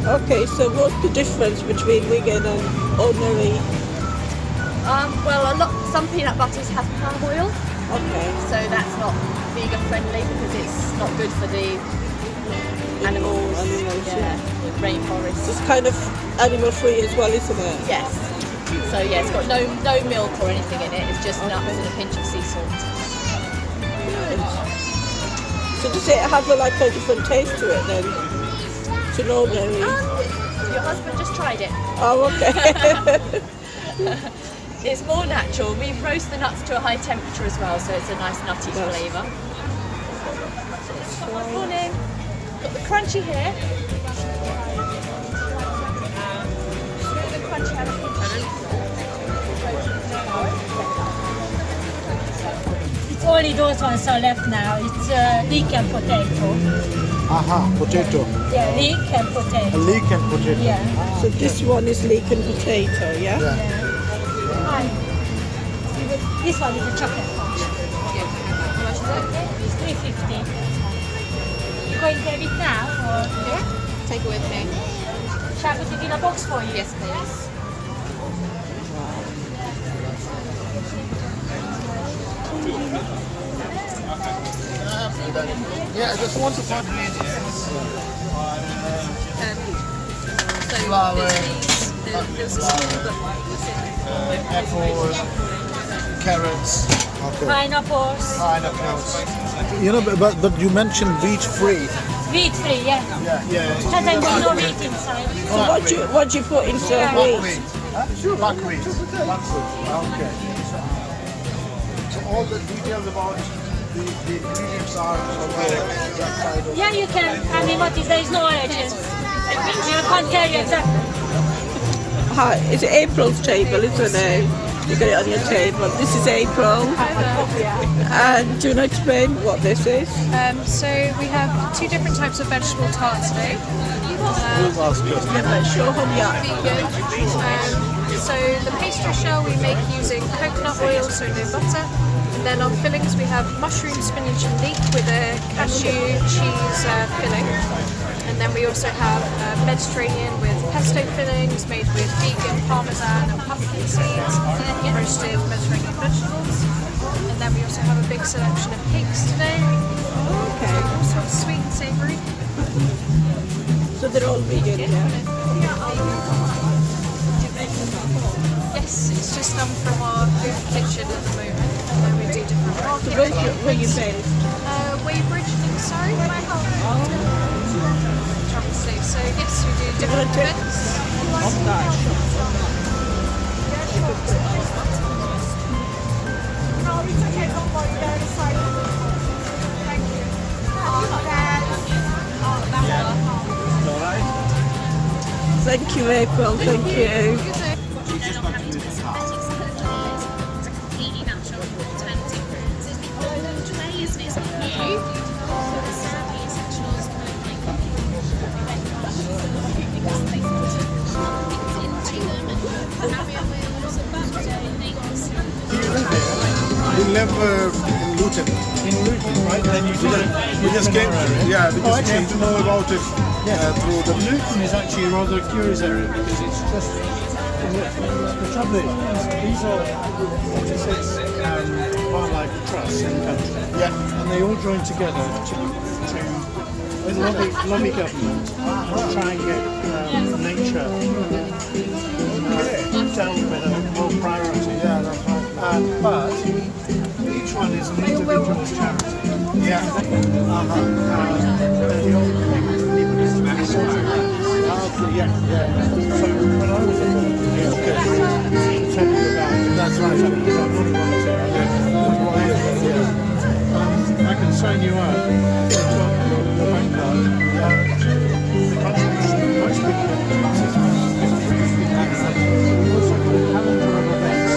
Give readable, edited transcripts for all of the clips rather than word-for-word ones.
Okay, so what's the difference between vegan and ordinary? Well, some peanut butters have palm oil, Okay. so that's not vegan friendly because it's not good for the animals. Yeah. The rainforest. It's kind of animal free as well, isn't it? Yes. So yeah, it's got no milk or anything in it. It's just nuts and a pinch of sea salt. So does it have a different taste to it then? To an ordinary? Your husband just tried it. Oh, okay. It's more natural. We roast the nuts to a high temperature as well, so it's a nice nutty flavour. Morning. Got the crunchy here. The crunchy jalapeno. It's only those ones are left now. It's leek and potato. Aha, potato. Yeah, leek and potato. A leek and potato. Yeah. So this one is leek and potato, yeah? Yeah. Hi. This one is a chocolate punch. It's 350. You going to have it now? Or? Yeah. Take it with me. Shall I put it in a box for you? Yes, please. Yeah, I just want to find So flour, there's a small book. apples, carrots, Pineapples. pineapples. You know, but you mentioned wheat free. Wheat free, yeah. Yeah. Doesn't be no wheat inside. So what do you put instead of wheat? Buckwheat. Okay. So all the details about the ingredients are somewhere that side of Yeah, you can. I mean, there is no origin. I can't tell you exactly. Hi, it's April's table, isn't it? You got it on your table. This is April. And do you want to explain what this is? So we have two different types of vegetable tart today. Who's asked us? Show him, yeah. Vegan. So the pastry shell we make using coconut oil, so no butter. And then on fillings we have mushroom, spinach and leek with a cashew cheese filling. And then we also have Mediterranean with pesto fillings made with vegan parmesan and pumpkin seeds, roasted Mediterranean vegetables. And then we also have a big selection of cakes today. Okay. All sorts sweet and savoury. So they're all vegan, yeah? Yes, it's just done from our food kitchen at the moment. And then we do different market. Where you based? Weybridge, sorry. So yes, we do different events. Thank you, April. Thank you. We live in Luton. In Luton, right? Then we just came to know about it through the Luton is actually a rather curious area because it's just the trouble is these are 46 wildlife trusts in the country. Yeah. And they all join together to lobby government to try and get nature dealt with a more priority. Yeah, that's right. But each one is an individual charity. Yeah. So when I was at the tell you about That's right. because I'm not volunteer. I can sign you up. The bank card. The contribution most people we've also got a calendar of events.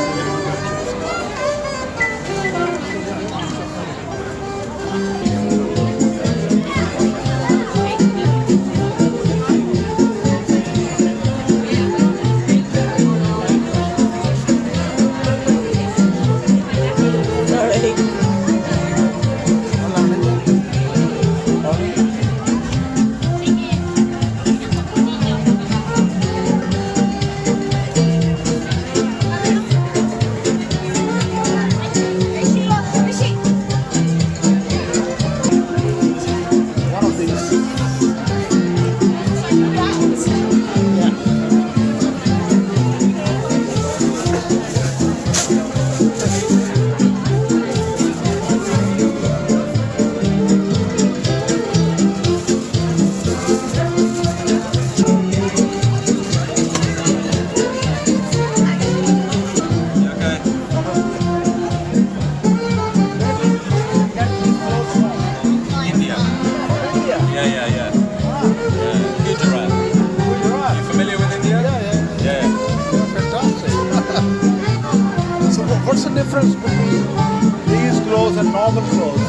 these clothes and normal clothes?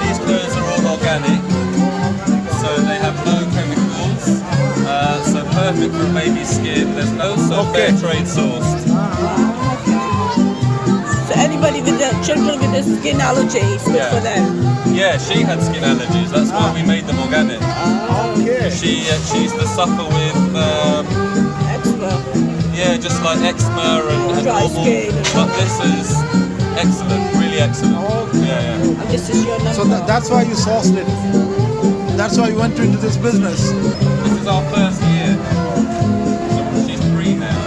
These clothes are all organic, so they have no chemicals, so perfect for baby skin. There's also fair trade sourced. So anybody with the children with the skin allergies, good for them. Yeah, she had skin allergies. That's why we made them organic. Okay. She used to suffer with Eczema. yeah, just like eczema and Dry normal. skin and But this is excellent, really excellent. Yeah. And this is your number. So that's why you sourced it. That's why you went into this business. This is our first year. So she's 3 now.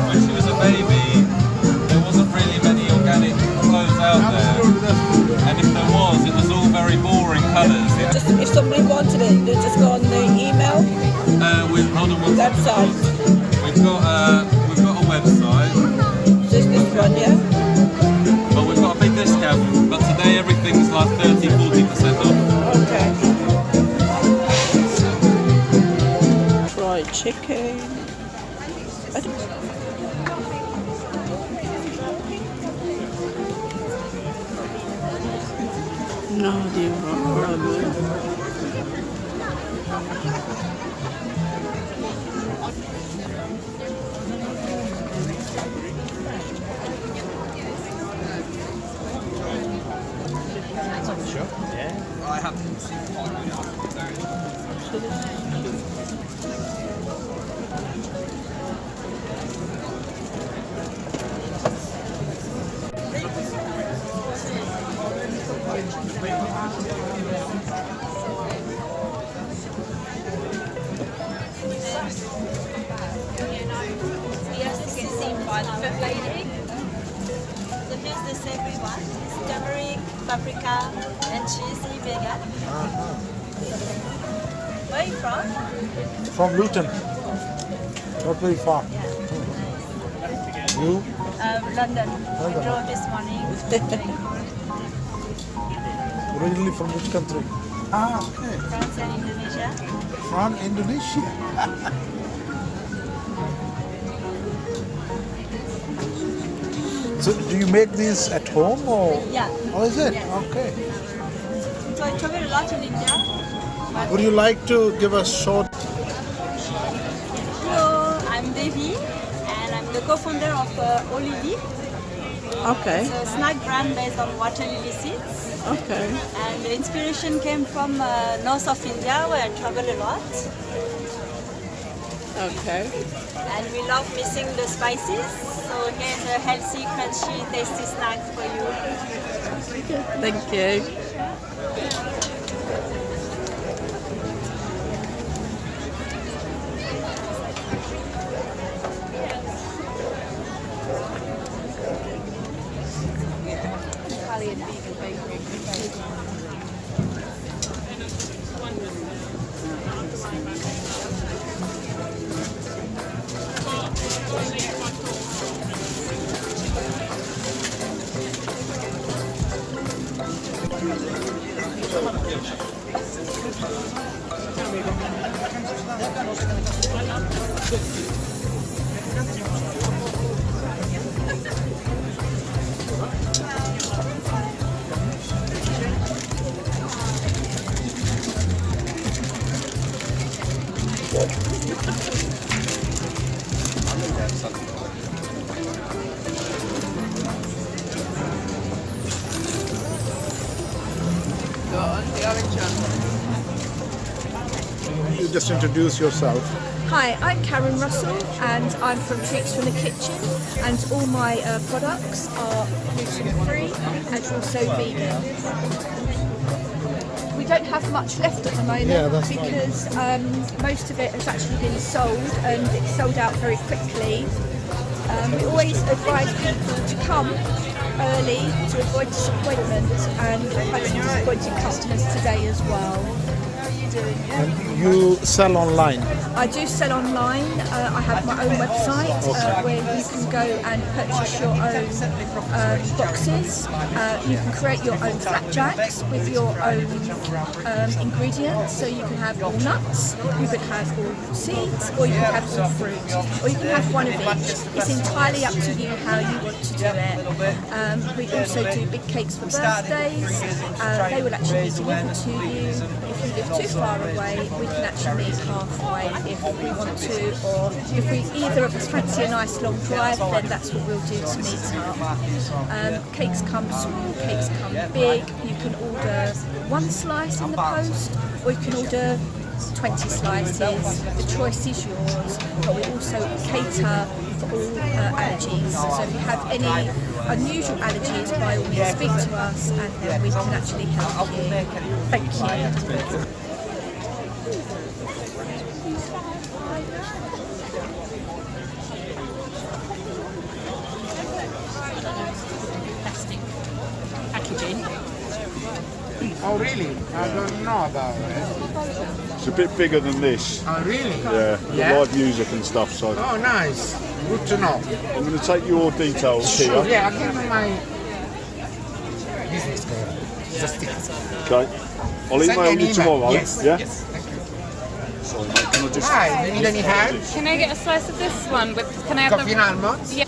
When she was a baby, there wasn't really many organic clothes out there. And if there was, it was all very boring colours. Just, if somebody wanted it, they just go on the email With modern ones. website. We've got a website, Just this one, yeah? but we've got a big discount. But today everything's like 30-40% off. Okay. Fried chicken. I don't- No, the ramen. The meals the same everyone. It's turmeric, paprika, and cheesy vegan. Where are you from? From Luton. Not very far. You? London. We drove this morning. Originally from which country? Okay. France and Indonesia. From Indonesia. So do you make these at home or? Yeah. Oh, is it? Yes. Okay. So I travel a lot in India. Would you like to give a short? Hello, I'm Devi, and I'm the co-founder of Olivi. Okay, It's a snack brand based on water lily seeds. okay. And the inspiration came from north of India, where I travel a lot. Okay. And we love mixing the spices. So here's a healthy, crunchy, tasty snack for you. Thank you. Italian vegan bakery. You just introduce yourself. Hi, I'm Karen Russell and I'm from Treats from the Kitchen, and all my products are gluten-free and also vegan. We don't have much left at the moment because most of it has actually been sold and it's sold out very quickly. We always advise people to come early to avoid disappointment, and I've had some disappointed customers today as well. doing, yeah. And you sell online. I do sell online. I have my own website where you can go and purchase your own boxes. You can create your own flapjacks with your own ingredients. So you can have all nuts, you could have all seeds, or you can have all fruit, or you can have one of each. It's entirely up to you how you want to do it. We also do big cakes for birthdays. They will actually be delivered to you. If you live too far away, we can actually meet halfway if we want to, or if we either of us fancy a nice long drive, then that's what we'll do to meet up. Cakes come small, cakes come big. You can order one slice in the post, or you can order 20 slices. The choice is yours, but we also cater for all allergies. So if you have any unusual allergies, by all means speak to us and then we can actually help you. Thank you. Plastic packaging. Oh really? I don't know about it. It's a bit bigger than this. Oh really? Yeah, with Yeah? live music and stuff. So Oh nice. Good to know. I'm going to take your details Sure. here. Yeah, I'll give you my business card. Just stickers. Okay. I'll Send email an you email. tomorrow. Yes. Yeah. Yes. Thank you. Sorry, mate. Can I just? Hi. Do you need any help? Can I get a slice of this one? With can I have Coffee and almonds? Yeah.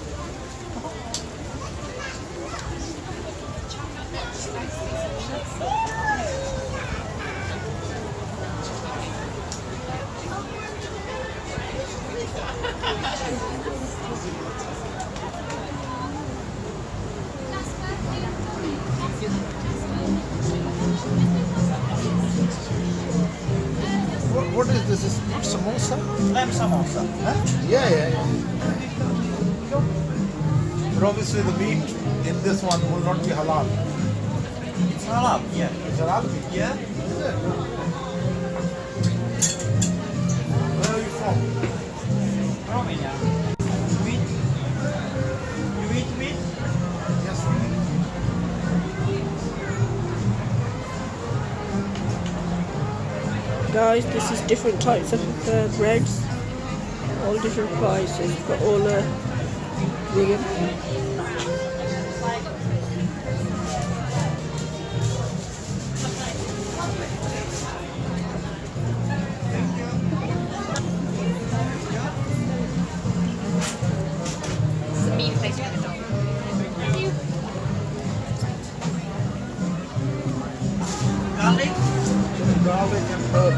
What is this? Is samosa? Lamb samosa. Huh? Yeah. But obviously the meat in this one will not be halal. It's halal, yeah. It's halal meat. Yeah? Is it? Where are you from? Romania. You eat meat? Yes. Guys, this is different types of breads, all different prices, but all vegan. It's a meat place with a dog. Garlic? Garlic and herb.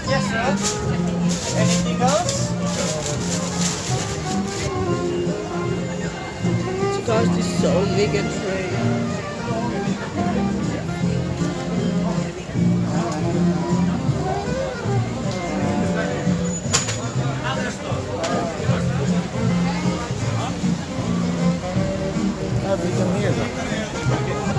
Yes, sir. Anything else? So guys, this is all vegan free. Everything here.